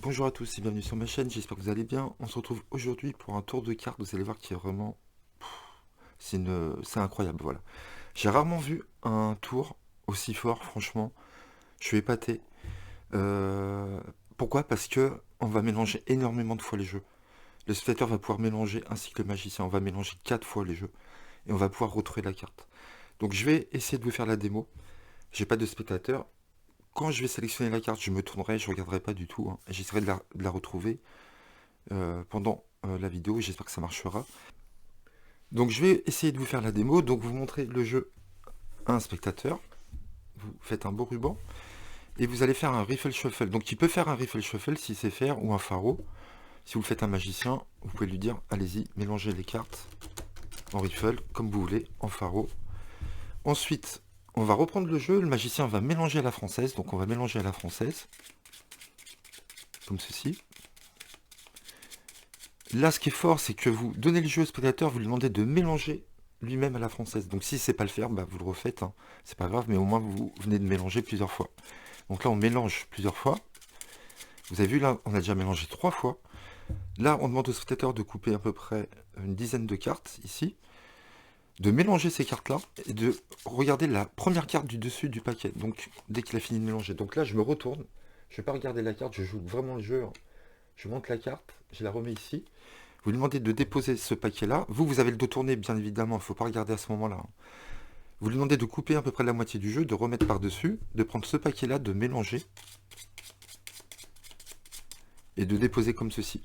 Bonjour à tous et bienvenue sur ma chaîne, j'espère que vous allez bien. On se retrouve aujourd'hui pour un tour de cartes, vous allez voir qui est vraiment... C'est incroyable, voilà. J'ai rarement vu un tour aussi fort, franchement. Je suis épaté. Euh, Pourquoi? Parce que on va mélanger énormément de fois les jeux. Le spectateur va pouvoir mélanger ainsi que le magicien. On va mélanger 4 fois les jeux. Et on va pouvoir retrouver la carte. Donc je vais essayer de vous faire la démo. J'ai pas de spectateur. Quand je vais sélectionner la carte, je me tournerai, je regarderai pas du tout, hein. J'essaierai de la retrouver pendant la vidéo, j'espère que ça marchera. Donc je vais essayer de vous faire la démo, donc vous montrez le jeu à un spectateur, vous faites un beau ruban, et vous allez faire un riffle shuffle. Donc il peut faire un riffle shuffle si c'est faire, ou un pharaon. Si vous le faites un magicien, vous pouvez lui dire, allez-y, mélangez les cartes en riffle, comme vous voulez, en pharaon. Ensuite, on va reprendre le jeu, le magicien va mélanger à la française, donc on va mélanger à la française, comme ceci. Là, ce qui est fort, c'est que vous donnez le jeu au spectateur, vous lui demandez de mélanger lui-même à la française. Donc si c'est pas le faire, bah, vous le refaites, hein. C'est pas grave, mais au moins vous venez de mélanger plusieurs fois. Donc là, on mélange plusieurs fois. Vous avez vu, là, on a déjà mélangé 3 fois. Là, on demande au spectateur de couper à peu près une dizaine de cartes, ici, de mélanger ces cartes-là, et de regarder la première carte du dessus du paquet. Donc, dès qu'il a fini de mélanger. Donc là, je me retourne, je vais pas regarder la carte, je joue vraiment le jeu, hein. Je monte la carte, je la remets ici. Vous lui demandez de déposer ce paquet-là. Vous avez le dos tourné, bien évidemment. Il ne faut pas regarder à ce moment-là, hein. Vous lui demandez de couper à peu près la moitié du jeu, de remettre par-dessus, de prendre ce paquet-là, de mélanger et de déposer comme ceci.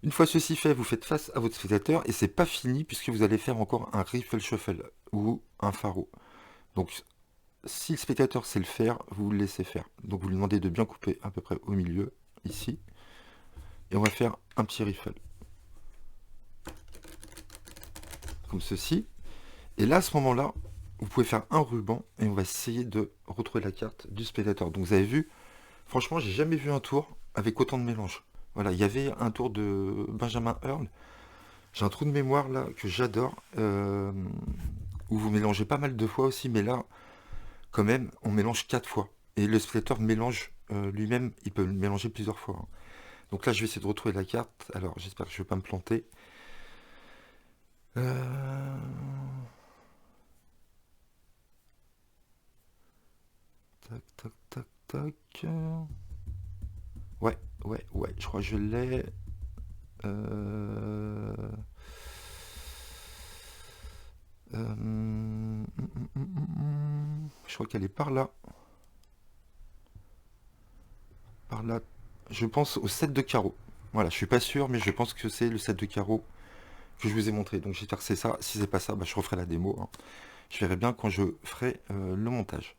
Une fois ceci fait, vous faites face à votre spectateur et c'est pas fini puisque vous allez faire encore un riffle shuffle ou un pharaon. Donc, si le spectateur sait le faire, vous le laissez faire. Donc, vous lui demandez de bien couper à peu près au milieu, ici. Et on va faire un petit riffle. Comme ceci. Et là, à ce moment-là, vous pouvez faire un ruban et on va essayer de retrouver la carte du spectateur. Donc vous avez vu, franchement, j'ai jamais vu un tour avec autant de mélange. Voilà, il y avait un tour de Benjamin Earl. J'ai un trou de mémoire là que j'adore, où vous mélangez pas mal de fois aussi, mais là, quand même, on mélange 4 fois. Et le spectateur mélange lui-même, il peut mélanger plusieurs fois, hein. Donc là, je vais essayer de retrouver la carte. Alors, j'espère que je ne vais pas me planter. Euh... Tac, tac, tac, tac. Ouais, ouais, je crois que je l'ai. Euh... Je crois qu'elle est par là. Par là. Je pense au 7 de carreau. Voilà, je suis pas sûr, mais je pense que c'est le 7 de carreau que je vous ai montré. Donc j'espère que c'est ça. Si c'est pas ça, bah, je referai la démo, hein. Je verrai bien quand je ferai le montage.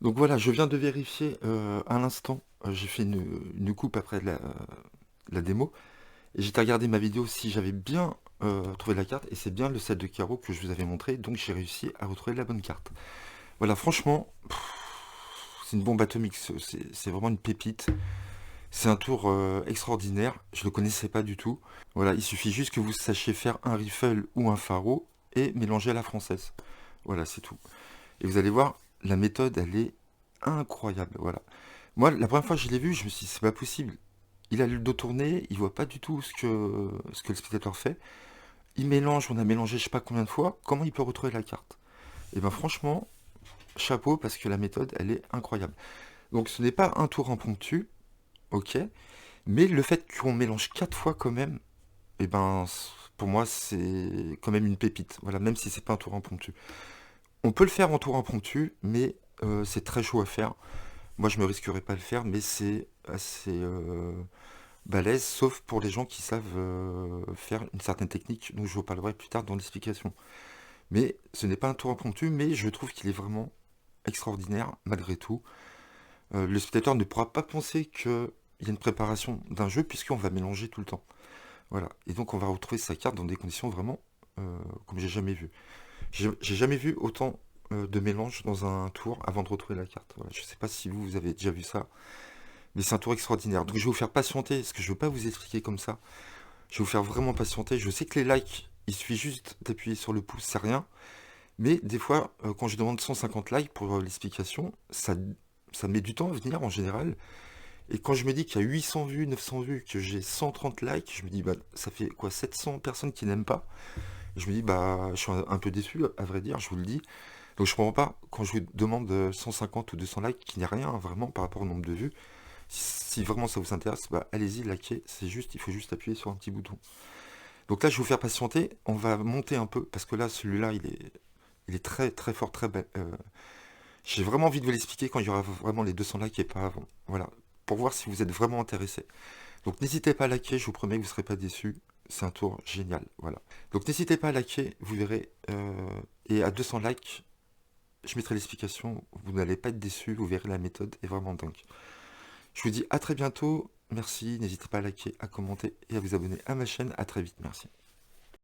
Donc voilà, je viens de vérifier à l'instant. J'ai fait une coupe après la démo. Et j'étais regardé ma vidéo si j'avais bien trouvé la carte. Et c'est bien le 7 de carreau que je vous avais montré. Donc j'ai réussi à retrouver la bonne carte. Voilà, franchement, c'est une bombe atomique. C'est vraiment une pépite. C'est un tour extraordinaire. Je ne le connaissais pas du tout. Voilà, il suffit juste que vous sachiez faire un riffle ou un pharaon et mélanger à la française. Voilà, c'est tout. Et vous allez voir, la méthode, elle est incroyable. Voilà. Moi, la première fois que je l'ai vu, je me suis dit, c'est pas possible. Il a le dos tourné, il voit pas du tout ce que le spectateur fait. Il mélange, on a mélangé je sais pas combien de fois. Comment il peut retrouver la carte? Et ben franchement, chapeau parce que la méthode, elle est incroyable. Donc ce n'est pas un tour impromptu, ok, mais le fait qu'on mélange 4 fois quand même, et ben pour moi c'est quand même une pépite. Voilà, même si c'est pas un tour impromptu. On peut le faire en tour impromptu, mais c'est très chaud à faire. Moi je me risquerais pas à le faire, mais c'est assez balèze, sauf pour les gens qui savent faire une certaine technique, dont je vous parlerai plus tard dans l'explication. Mais ce n'est pas un tour impromptu, mais je trouve qu'il est vraiment extraordinaire malgré tout. Le spectateur ne pourra pas penser qu'il y a une préparation d'un jeu puisqu'on va mélanger tout le temps. Voilà. Et donc on va retrouver sa carte dans des conditions vraiment comme j'ai jamais vu. J'ai jamais vu autant de mélange dans un tour avant de retrouver la carte. Voilà. Je ne sais pas si vous avez déjà vu ça, mais c'est un tour extraordinaire. Donc je vais vous faire patienter, parce que je ne veux pas vous expliquer comme ça. Je vais vous faire vraiment patienter. Je sais que les likes, il suffit juste d'appuyer sur le pouce, c'est rien. Mais des fois, quand je demande 150 likes pour l'explication, ça met du temps à venir en général. Et quand je me dis qu'il y a 800 vues, 900 vues, que j'ai 130 likes, je me dis, bah, ça fait quoi, 700 personnes qui n'aiment pas. Et je me dis, bah, je suis un peu déçu, à vrai dire, je vous le dis. Donc je comprends pas, quand je vous demande 150 ou 200 likes, qu'il n'y a rien, hein, vraiment, par rapport au nombre de vues. Si vraiment ça vous intéresse, bah, allez-y, likez. C'est juste, il faut juste appuyer sur un petit bouton. Donc là, je vais vous faire patienter. On va monter un peu, parce que là, celui-là, il est très, très fort, très bel. J'ai vraiment envie de vous l'expliquer quand il y aura vraiment les 200 likes et pas avant. Voilà. Pour voir si vous êtes vraiment intéressé. Donc n'hésitez pas à liker, je vous promets que vous ne serez pas déçus. C'est un tour génial. Voilà. Donc n'hésitez pas à liker, vous verrez. Et à 200 likes, je mettrai l'explication. Vous n'allez pas être déçus, vous verrez la méthode est vraiment dingue. Je vous dis à très bientôt. Merci. N'hésitez pas à liker, à commenter et à vous abonner à ma chaîne. À très vite. Merci.